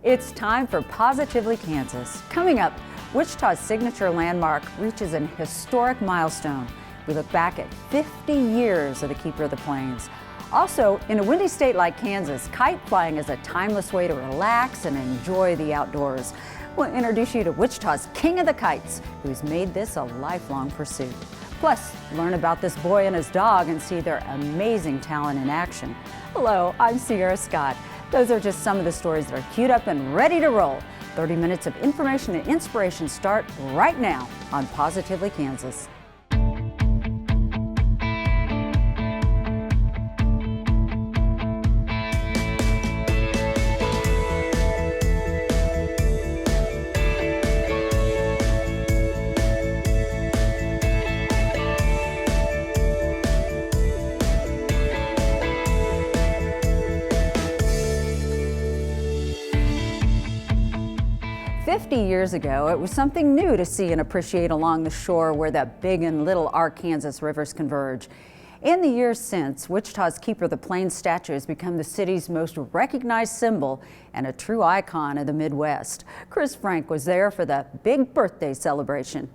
It's time for Positively Kansas. Coming up, Wichita's signature landmark reaches an historic milestone. We look back at 50 years of the Keeper of the Plains. Also, in a windy state like Kansas, kite flying is a timeless way to relax and enjoy the outdoors. We'll introduce you to Wichita's King of the Kites, who's made this a lifelong pursuit. Plus, learn about this boy and his dog and see their amazing talent in action. Hello, I'm Sierra Scott. Those are just some of the stories that are queued up and ready to roll. 30 minutes of information and inspiration start right now on Positively Kansas. 50 years ago, it was something new to see and appreciate along the shore where the Big and Little Arkansas rivers converge. In the years since, Wichita's Keeper of the Plains statue has become the city's most recognized symbol and a true icon of the Midwest. Chris Frank was there for the big birthday celebration.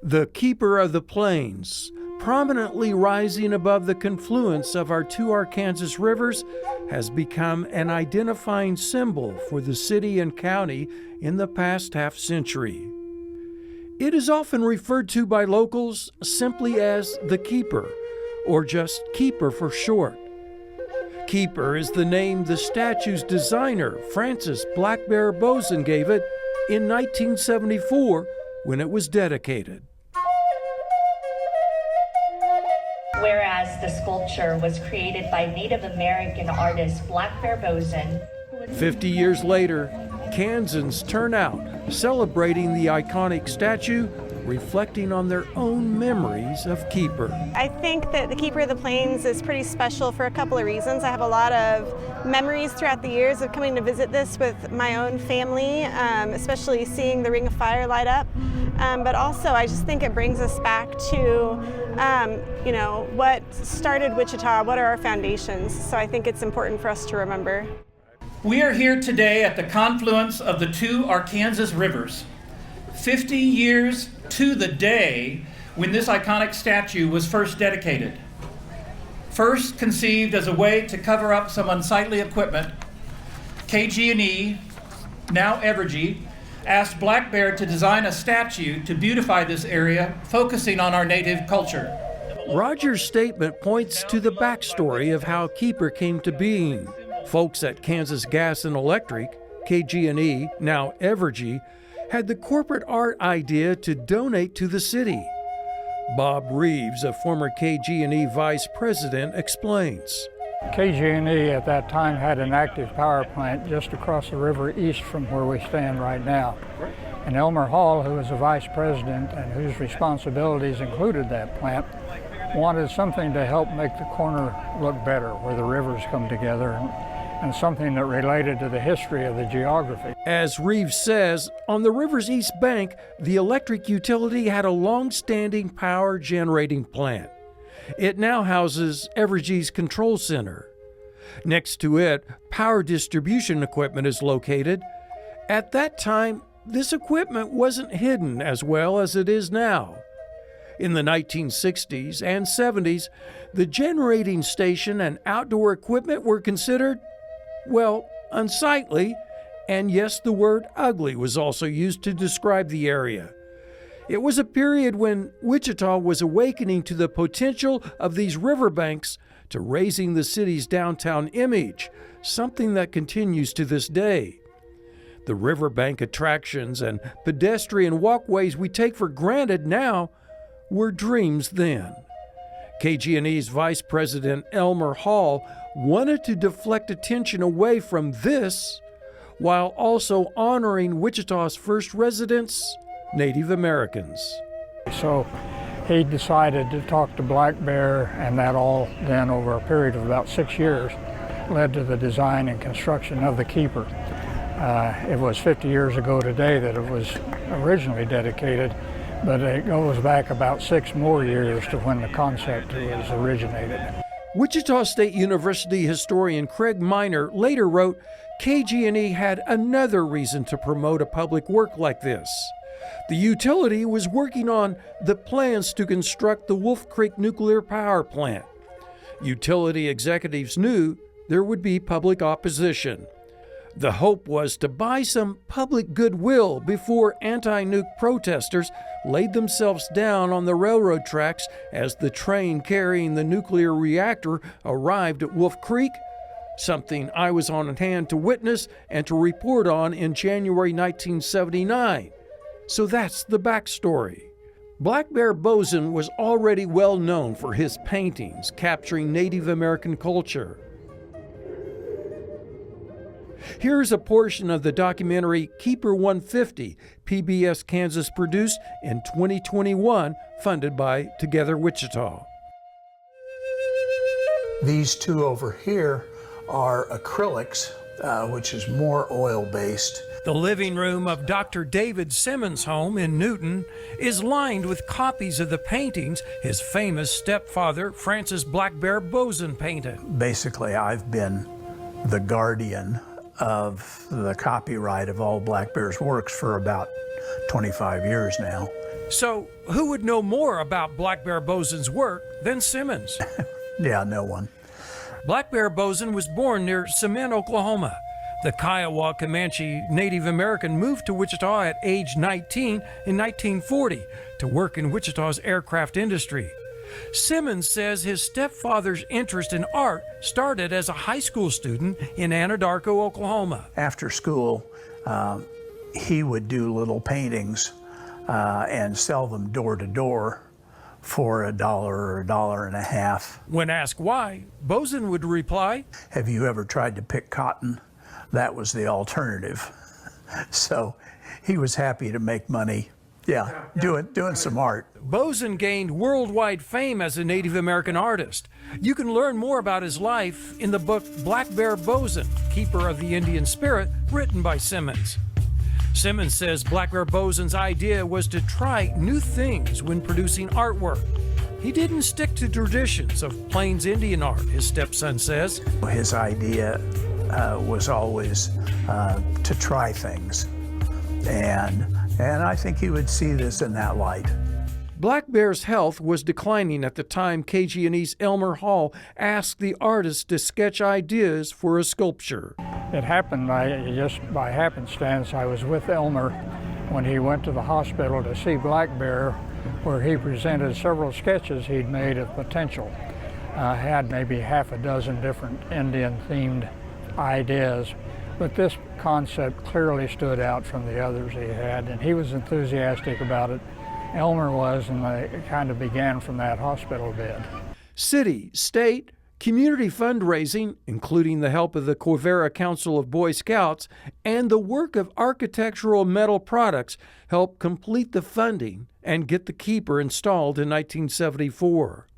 The Keeper of the Plains, prominently rising above the confluence of our two Arkansas rivers, has become an identifying symbol for the city and county in the past half-century. It is often referred to by locals simply as the Keeper, or just Keeper for short. Keeper is the name the statue's designer, Francis Black Bear Boson, gave it in 1974 when it was dedicated. Whereas the sculpture was created by Native American artist Black Bear Boson. 50 years later, Kansans turn out, celebrating the iconic statue, reflecting on their own memories of Keeper. I think that the Keeper of the Plains is pretty special for a couple of reasons. I have a lot of memories throughout the years of coming to visit this with my own family, especially seeing the Ring of Fire light up. But also, I just think it brings us back to, what started Wichita, what are our foundations. So I think it's important for us to remember. We are here today at the confluence of the two Arkansas rivers, 50 years to the day when this iconic statue was first dedicated. First conceived as a way to cover up some unsightly equipment, KG&E, now Evergy, asked Black Bear to design a statue to beautify this area, focusing on our native culture. Roger's statement points to the backstory of how Keeper came to being. Folks at Kansas Gas and Electric, KG&E, now Evergy, had the corporate art idea to donate to the city. Bob Reeves, a former KG&E vice president, explains. KG&E at that time had an active power plant just across the river east from where we stand right now. And Elmer Hall, who was the vice president and whose responsibilities included that plant, wanted something to help make the corner look better where the rivers come together and something that related to the history of the geography. As Reeves says, on the river's east bank, the electric utility had a long-standing power generating plant. It now houses Evergy's control center. Next to it, power distribution equipment is located. At that time, this equipment wasn't hidden as well as it is now. In the 1960s and 70s, the generating station and outdoor equipment were considered, unsightly, and yes, the word ugly was also used to describe the area. It was a period when Wichita was awakening to the potential of these riverbanks to raising the city's downtown image, something that continues to this day. The riverbank attractions and pedestrian walkways we take for granted now were dreams then. KG&E's Vice President Elmer Hall wanted to deflect attention away from this while also honoring Wichita's first residents, Native Americans. So he decided to talk to Black Bear, and that all then over a period of about 6 years led to the design and construction of the Keeper. It was 50 years ago today that it was originally dedicated, but it goes back about 6 more years to when the concept was originated. Wichita State University historian Craig Miner later wrote, KG&E had another reason to promote a public work like this. The utility was working on the plans to construct the Wolf Creek nuclear power plant. Utility executives knew there would be public opposition. The hope was to buy some public goodwill before anti-nuke protesters laid themselves down on the railroad tracks as the train carrying the nuclear reactor arrived at Wolf Creek, something I was on hand to witness and to report on in January 1979. So that's the backstory. Black Bear Boson was already well known for his paintings capturing Native American culture. Here's a portion of the documentary Keeper 150 PBS Kansas produced in 2021, funded by Together Wichita. These two over here are acrylics, which is more oil-based. The living room of Dr. David Simmons' home in Newton is lined with copies of the paintings his famous stepfather, Francis Black Bear Boson, painted. Basically, I've been the guardian of the copyright of all Black Bear's works for about 25 years now. So, who would know more about Black Bear Boson's work than Simmons? Yeah, no one. Black Bear Boson was born near Cement, Oklahoma. The Kiowa Comanche Native American moved to Wichita at age 19 in 1940 to work in Wichita's aircraft industry. Simmons says his stepfather's interest in art started as a high school student in Anadarko, Oklahoma. After school, he would do little paintings and sell them door to door for $1 or $1.50. When asked why, Boson would reply, "Have you ever tried to pick cotton? That was the alternative." So he was happy to make money, doing some art. Boson gained worldwide fame as a Native American artist. You can learn more about his life in the book Black Bear Boson, Keeper of the Indian Spirit, written by Simmons. Simmons says Black Bear Boson's idea was to try new things when producing artwork. He didn't stick to traditions of Plains Indian art, his stepson says. His idea was always to try things, and I think he would see this in that light. Black Bear's health was declining at the time KG&E's Elmer Hall asked the artist to sketch ideas for a sculpture. It happened just by happenstance. I was with Elmer when he went to the hospital to see Black Bear, where he presented several sketches he'd made of potential. Had maybe half a dozen different Indian-themed ideas, but this concept clearly stood out from the others he had, and he was enthusiastic about it. Elmer was, and they kind of began from that hospital bed. City, state, community fundraising, including the help of the Corvera Council of Boy Scouts, and the work of Architectural Metal Products helped complete the funding and get the Keeper installed in 1974.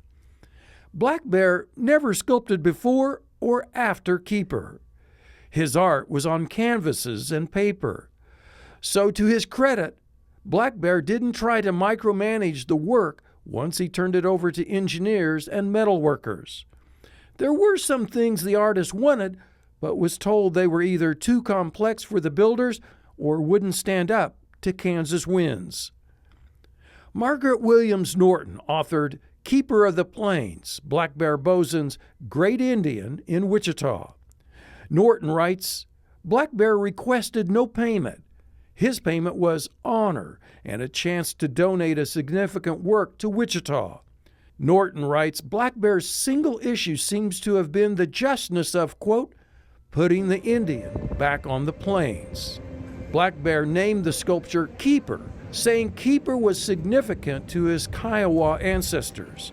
Black Bear never sculpted before or after Keeper. His art was on canvases and paper. So to his credit, Black Bear didn't try to micromanage the work once he turned it over to engineers and metal workers. There were some things the artist wanted, but was told they were either too complex for the builders or wouldn't stand up to Kansas winds. Margaret Williams Norton authored Keeper of the Plains, Black Bear Boson's Great Indian in Wichita. Norton writes, Black Bear requested no payment. His payment was honor and a chance to donate a significant work to Wichita. Norton writes, Black Bear's single issue seems to have been the justness of, quote, putting the Indian back on the plains. Black Bear named the sculpture Keeper, saying Keeper was significant to his Kiowa ancestors.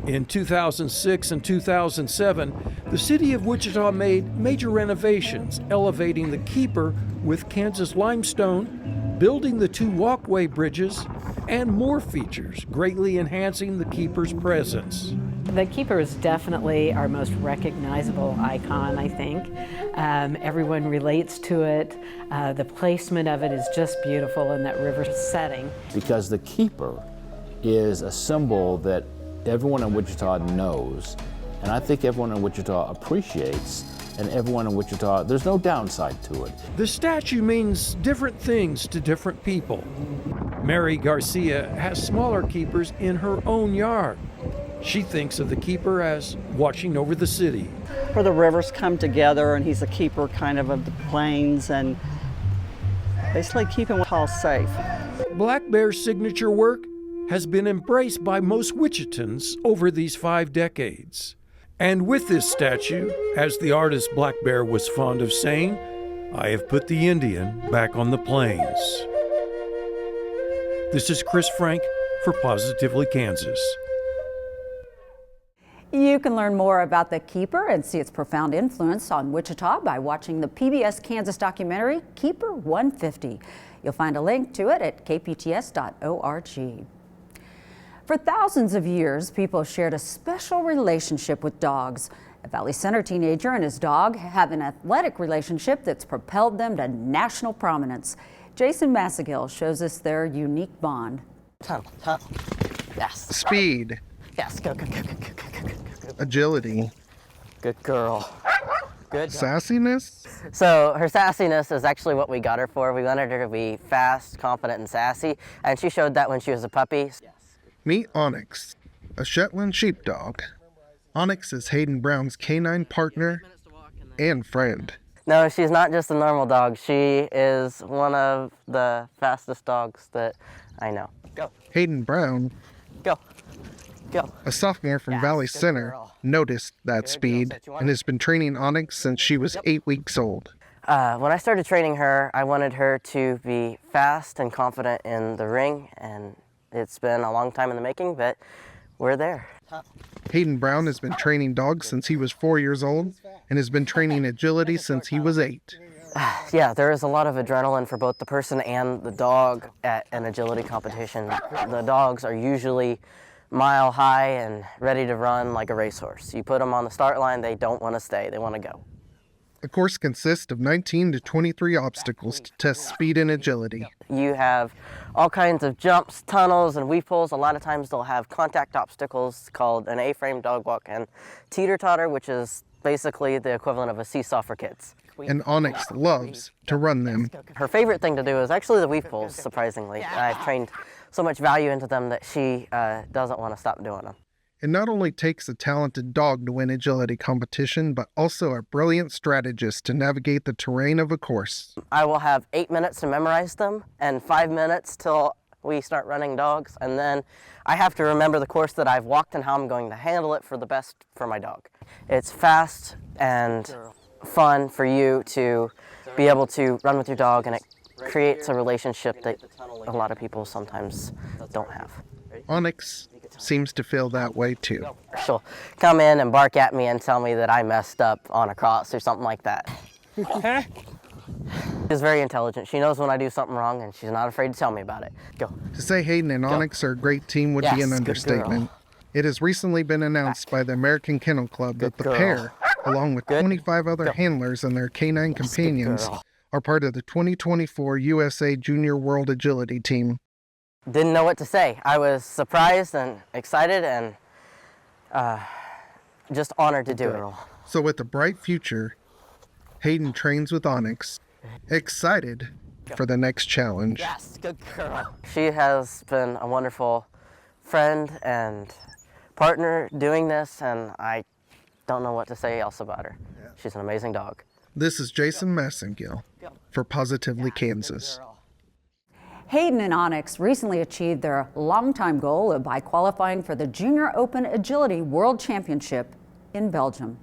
In 2006 and 2007, the city of Wichita made major renovations, elevating the Keeper with Kansas limestone, building the 2 walkway bridges, and more features greatly enhancing the keeper's presence. The keeper is definitely our most recognizable icon, I think. Everyone relates to it. The placement of it is just beautiful in that river setting. Because the keeper is a symbol that everyone in Wichita knows, and I think everyone in Wichita appreciates, and everyone in Wichita, there's no downside to it. The statue means different things to different people. Mary Garcia has smaller keepers in her own yard. She thinks of the keeper as watching over the city. Where the rivers come together, and he's a keeper kind of the plains and basically keeping Wichita safe. Black Bear's signature work has been embraced by most Wichitans over these 5 decades. And with this statue, as the artist Black Bear was fond of saying, I have put the Indian back on the plains. This is Chris Frank for Positively Kansas. You can learn more about the Keeper and see its profound influence on Wichita by watching the PBS Kansas documentary, Keeper 150. You'll find a link to it at kpts.org. For thousands of years, people shared a special relationship with dogs. A Valley Center teenager and his dog have an athletic relationship that's propelled them to national prominence. Jason Massagill shows us their unique bond. Tunnel. Yes. Speed. Yes, go. Agility. Good girl. Good job. Sassiness? So her sassiness is actually what we got her for. We wanted her to be fast, confident, and sassy, and she showed that when she was a puppy. Yes. Meet Onyx, a Shetland sheepdog. Onyx is Hayden Brown's canine partner and friend. No, she's not just a normal dog. She is one of the fastest dogs that I know. Go. Hayden Brown, Go. a sophomore from Valley Center, noticed that speed and has been training Onyx since she was 8 weeks old. When I started training her, I wanted her to be fast and confident in the ring, and it's been a long time in the making, but we're there. Hayden Brown has been training dogs since he was 4 years old and has been training agility since he was 8. Yeah, there is a lot of adrenaline for both the person and the dog at an agility competition. The dogs are usually mile high and ready to run like a racehorse. You put them on the start line, they don't want to stay, they want to go. The course consists of 19 to 23 obstacles to test speed and agility. You have all kinds of jumps, tunnels, and weave pulls. A lot of times they'll have contact obstacles called an A-frame dog walk and teeter-totter, which is basically the equivalent of a seesaw for kids. And Onyx loves to run them. Her favorite thing to do is actually the weave pulls, surprisingly. I've trained so much value into them that she doesn't want to stop doing them. It not only takes a talented dog to win agility competition, but also a brilliant strategist to navigate the terrain of a course. I will have 8 minutes to memorize them and 5 minutes till we start running dogs, and then I have to remember the course that I've walked and how I'm going to handle it for the best for my dog. It's fast and fun for you to be able to run with your dog, and it creates a relationship that a lot of people sometimes don't have. Onyx seems to feel that way too. She'll come in and bark at me and tell me that I messed up on a cross or something like that. She's very intelligent. She knows when I do something wrong, and she's not afraid to tell me about it. Go. To say Hayden and Onyx are a great team would be an understatement. It has recently been announced by the American Kennel Club that the pair, along with 25 other handlers and their canine companions, are part of the 2024 USA Junior World Agility Team. Didn't know what to say. I was surprised and excited and just honored to do it. So with a bright future, Hayden trains with Onyx, excited for the next challenge. Yes, good girl. She has been a wonderful friend and partner doing this, and I don't know what to say else about her. She's an amazing dog. This is Jason Massengill for Positively Kansas. Hayden and Onyx recently achieved their longtime goal by qualifying for the Junior Open Agility World Championship in Belgium.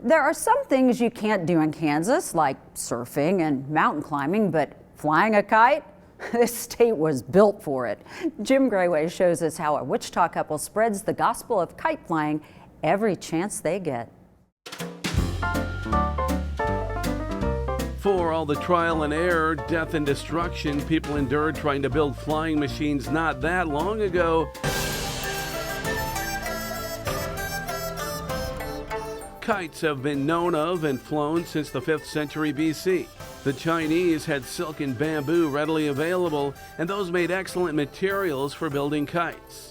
There are some things you can't do in Kansas, like surfing and mountain climbing, but flying a kite? This state was built for it. Jim Grayway shows us how a Wichita couple spreads the gospel of kite flying every chance they get. before all the trial and error, death and destruction people endured trying to build flying machines not that long ago, kites have been known of and flown since the 5th century BC. The Chinese had silk and bamboo readily available, and those made excellent materials for building kites.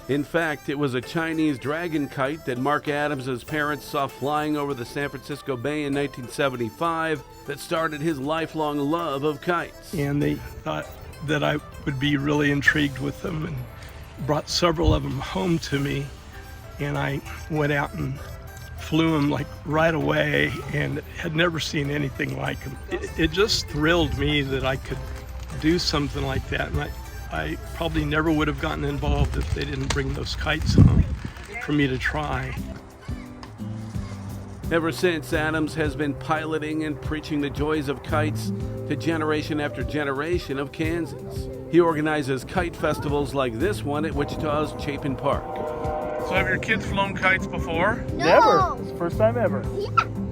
In fact, it was a Chinese dragon kite that Mark Adams's parents saw flying over the San Francisco Bay in 1975 that started his lifelong love of kites. And they thought that I would be really intrigued with them and brought several of them home to me, and I went out and flew them like right away and had never seen anything like them. It just thrilled me that I could do something like that, and I probably never would have gotten involved if they didn't bring those kites home for me to try. Ever since, Adams has been piloting and preaching the joys of kites to generation after generation of Kansans. He organizes kite festivals like this one at Wichita's Chapin Park. So have your kids flown kites before? No. Never. It's the first time ever.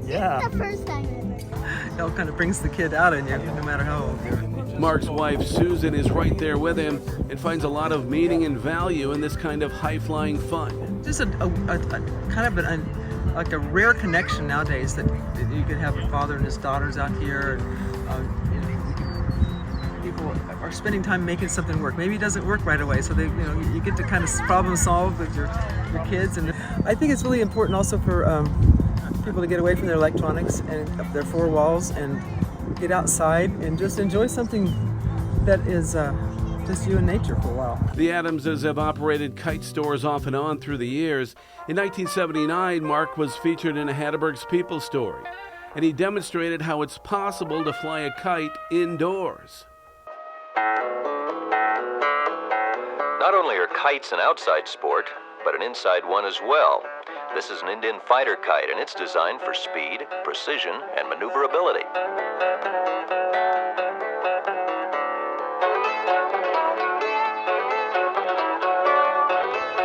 Yeah. It's the first time ever. It all kind of brings the kid out in you, no matter how old you are. Mark's wife, Susan, is right there with him and finds a lot of meaning and value in this kind of high-flying fun. Just a kind of like a rare connection nowadays that you could have a father and his daughters out here. People are spending time making something work. Maybe it doesn't work right away, so you get to kind of problem solve with your kids. And I think it's really important also for people to get away from their electronics and their four walls and get outside and just enjoy something that is just you and nature for a while. The Adamses have operated kite stores off and on through the years. In 1979, Mark was featured in a Hatteberg's People story, and he demonstrated how it's possible to fly a kite indoors. Not only are kites an outside sport, but an inside one as well. This is an Indian fighter kite, and it's designed for speed, precision, and maneuverability.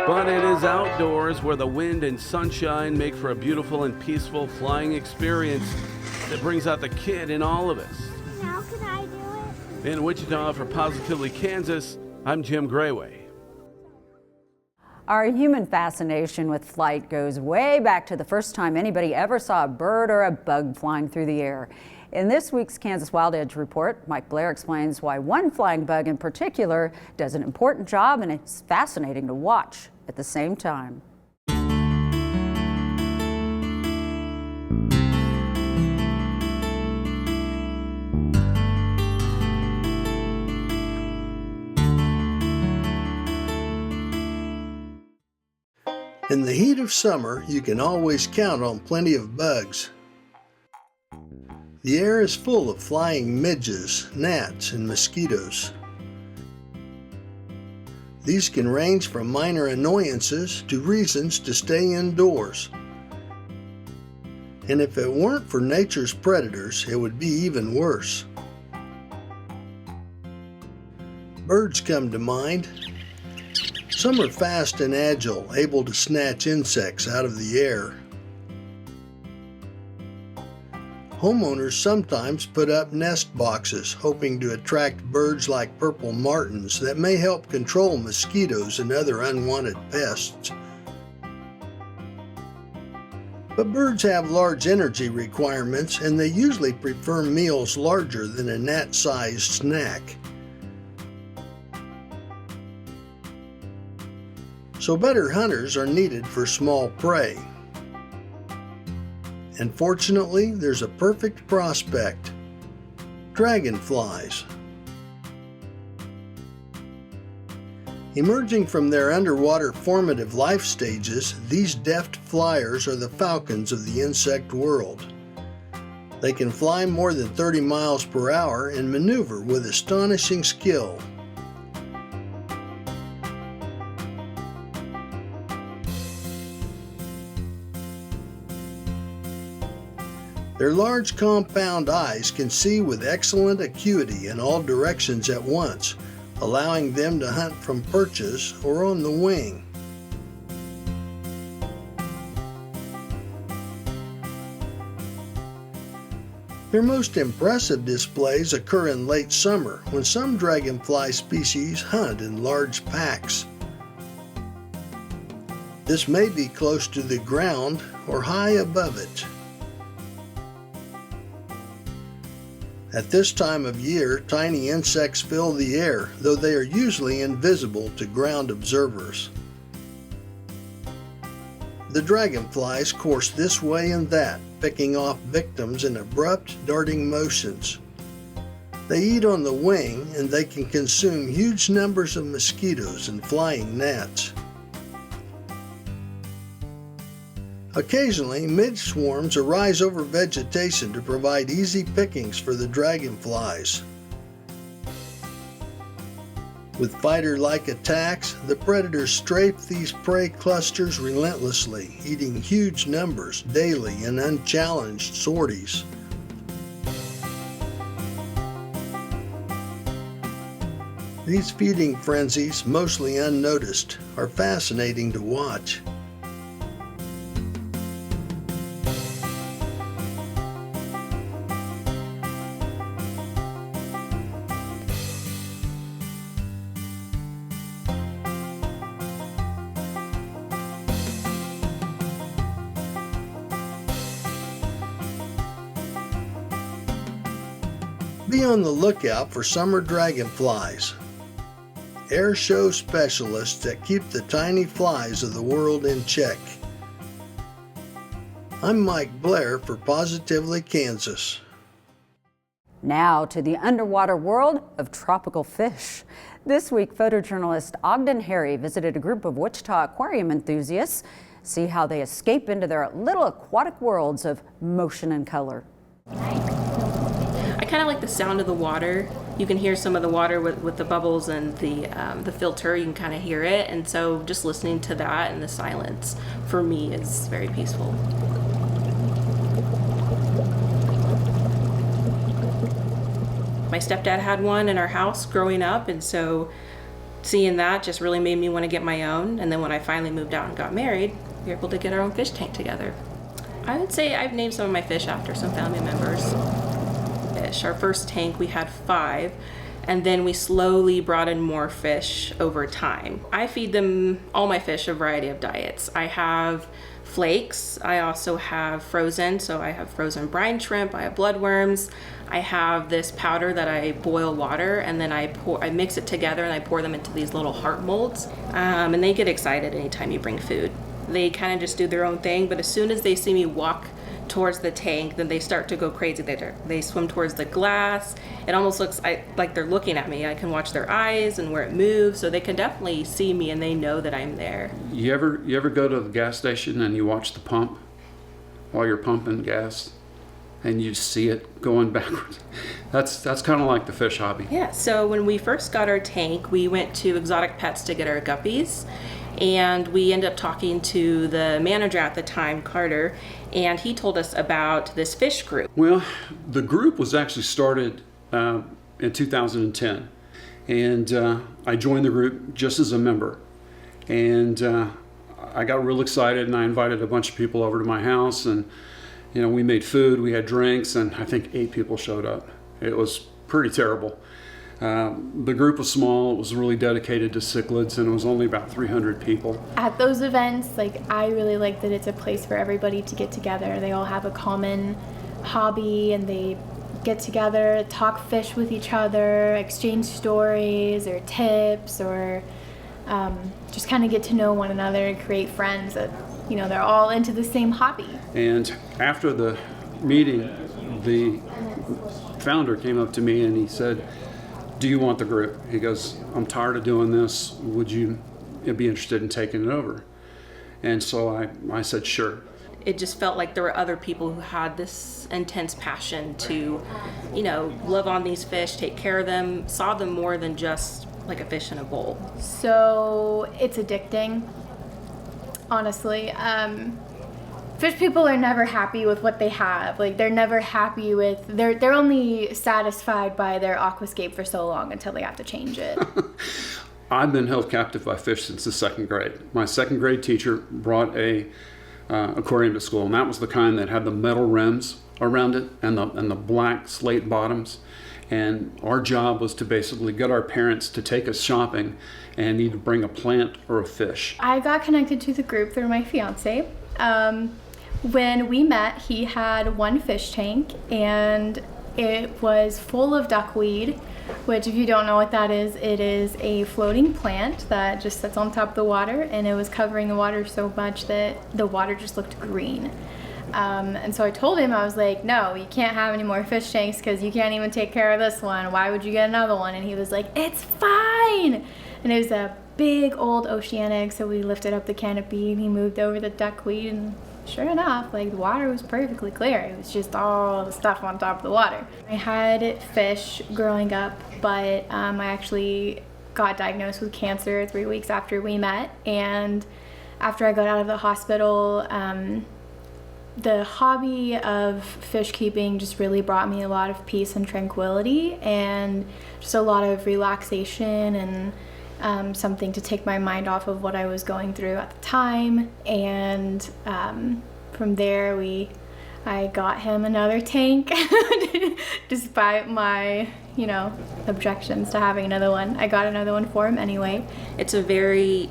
But it is outdoors where the wind and sunshine make for a beautiful and peaceful flying experience that brings out the kid in all of us. How can I do it? In Wichita for Positively Kansas, I'm Jim Grayway. Our human fascination with flight goes way back to the first time anybody ever saw a bird or a bug flying through the air. In this week's Kansas Wild Edge report, Mike Blair explains why one flying bug in particular does an important job, and it's fascinating to watch at the same time. In the heat of summer, you can always count on plenty of bugs. The air is full of flying midges, gnats, and mosquitoes. These can range from minor annoyances to reasons to stay indoors. And if it weren't for nature's predators, it would be even worse. Birds come to mind. Some are fast and agile, able to snatch insects out of the air. Homeowners sometimes put up nest boxes, hoping to attract birds like purple martins that may help control mosquitoes and other unwanted pests. But birds have large energy requirements, and they usually prefer meals larger than a gnat-sized snack. So better hunters are needed for small prey. And fortunately, there's a perfect prospect: dragonflies. Emerging from their underwater formative life stages, these deft flyers are the falcons of the insect world. They can fly more than 30 miles per hour and maneuver with astonishing skill. Their large compound eyes can see with excellent acuity in all directions at once, allowing them to hunt from perches or on the wing. Their most impressive displays occur in late summer when some dragonfly species hunt in large packs. This may be close to the ground or high above it. At this time of year, tiny insects fill the air, though they are usually invisible to ground observers. The dragonflies course this way and that, picking off victims in abrupt, darting motions. They eat on the wing, and they can consume huge numbers of mosquitoes and flying gnats. Occasionally, midge swarms arise over vegetation to provide easy pickings for the dragonflies. With fighter-like attacks, the predators strafe these prey clusters relentlessly, eating huge numbers daily in unchallenged sorties. These feeding frenzies, mostly unnoticed, are fascinating to watch. Be on the lookout for summer dragonflies, air show specialists that keep the tiny flies of the world in check. I'm Mike Blair for Positively Kansas. Now to the underwater world of tropical fish. This week, photojournalist Ogden Harry visited a group of Wichita aquarium enthusiasts, see how they escape into their little aquatic worlds of motion and color. I kind of like the sound of the water. You can hear some of the water with the bubbles and the filter. You can kind of hear it, and so just listening to that and the silence for me is very peaceful. My stepdad had one in our house growing up, and so seeing that just really made me want to get my own. And then when I finally moved out and got married, we were able to get our own fish tank together. I would say I've named some of my fish after some family members. Our first tank, we had 5, and then we slowly brought in more fish over time. I feed them, all my fish, a variety of diets. I have flakes, I also have frozen, so I have frozen brine shrimp, I have bloodworms, I have this powder that I boil water, and then I mix it together and I pour them into these little heart molds, and they get excited anytime you bring food. They kind of just do their own thing, but as soon as they see me walk towards the tank, then they start to go crazy. They swim towards the glass. It almost looks like they're looking at me. I can watch their eyes and where it moves, so they can definitely see me and they know that I'm there. You ever go to the gas station and you watch the pump while you're pumping gas and you see it going backwards? That's kind of like the fish hobby. Yeah, so when we first got our tank, we went to Exotic Pets to get our guppies. And we ended up talking to the manager at the time, Carter, and he told us about this fish group. Well, the group was actually started in 2010, and I joined the group just as a member. And I got real excited, and I invited a bunch of people over to my house, and we made food, we had drinks, and I think 8 people showed up. It was pretty terrible. The group was small, it was really dedicated to cichlids, and it was only about 300 people. At those events, I really like that it's a place for everybody to get together. They all have a common hobby, and they get together, talk fish with each other, exchange stories or tips, or just kind of get to know one another and create friends that, they're all into the same hobby. And after the meeting, the founder came up to me and he said, "Do you want the group?" He goes, "I'm tired of doing this. Would you be interested in taking it over?" And so I said, "Sure." It just felt like there were other people who had this intense passion to, love on these fish, take care of them, saw them more than just like a fish in a bowl. So it's addicting, honestly. Fish people are never happy with what they have. They're never happy with, they're only satisfied by their aquascape for so long until they have to change it. I've been held captive by fish since the 2nd grade. My 2nd grade teacher brought a aquarium to school, and that was the kind that had the metal rims around it and the black slate bottoms. And our job was to basically get our parents to take us shopping and either bring a plant or a fish. I got connected to the group through my fiance. When we met, he had one fish tank and it was full of duckweed, which if you don't know what that is, it is a floating plant that just sits on top of the water, and it was covering the water so much that the water just looked green. And so I told him, I was like, no, you can't have any more fish tanks because you can't even take care of this one. Why would you get another one? And he was like, it's fine. And it was a big old oceanic, so we lifted up the canopy and he moved over the duckweed, and sure enough, like, the water was perfectly clear. It was just all the stuff on top of the water. I had fish growing up, but I actually got diagnosed with cancer 3 weeks after we met. And after I got out of the hospital, the hobby of fish keeping just really brought me a lot of peace and tranquility and just a lot of relaxation and something to take my mind off of what I was going through at the time. And from there I got him another tank despite my objections to having another one. I got another one for him anyway. It's a very,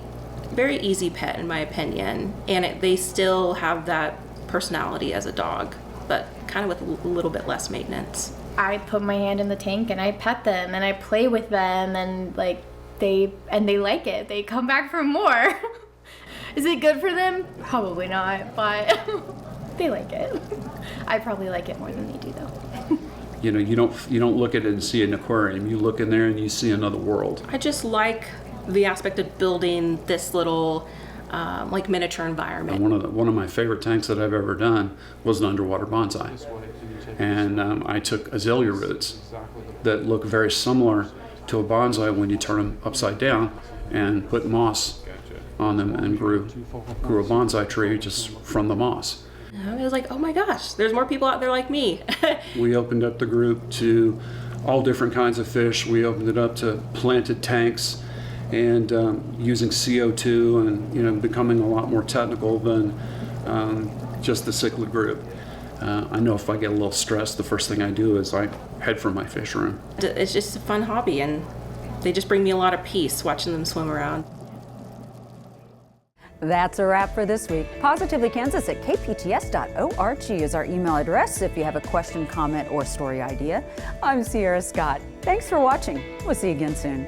very easy pet in my opinion, and they still have that personality as a dog, but kind of with a little bit less maintenance. I put my hand in the tank and I pet them and I play with them, and they like it. They come back for more. Is it good for them? Probably not, but they like it. I probably like it more than they do though. You don't look at it and see an aquarium. You look in there and you see another world. I just like the aspect of building this little miniature environment. And one of my favorite tanks that I've ever done was an underwater bonsai. And I took azalea roots that look very similar to a bonsai when you turn them upside down, and put moss on them and grew a bonsai tree just from the moss. I was like, oh my gosh, there's more people out there like me. We opened up the group to all different kinds of fish. We opened it up to planted tanks and using CO2 and becoming a lot more technical than just the cichlid group. I know if I get a little stressed, the first thing I do is I head for my fish room. It's just a fun hobby, and they just bring me a lot of peace watching them swim around. That's a wrap for this week. Positively Kansas at kpts.org is our email address if you have a question, comment, or story idea. I'm Sierra Scott. Thanks for watching. We'll see you again soon.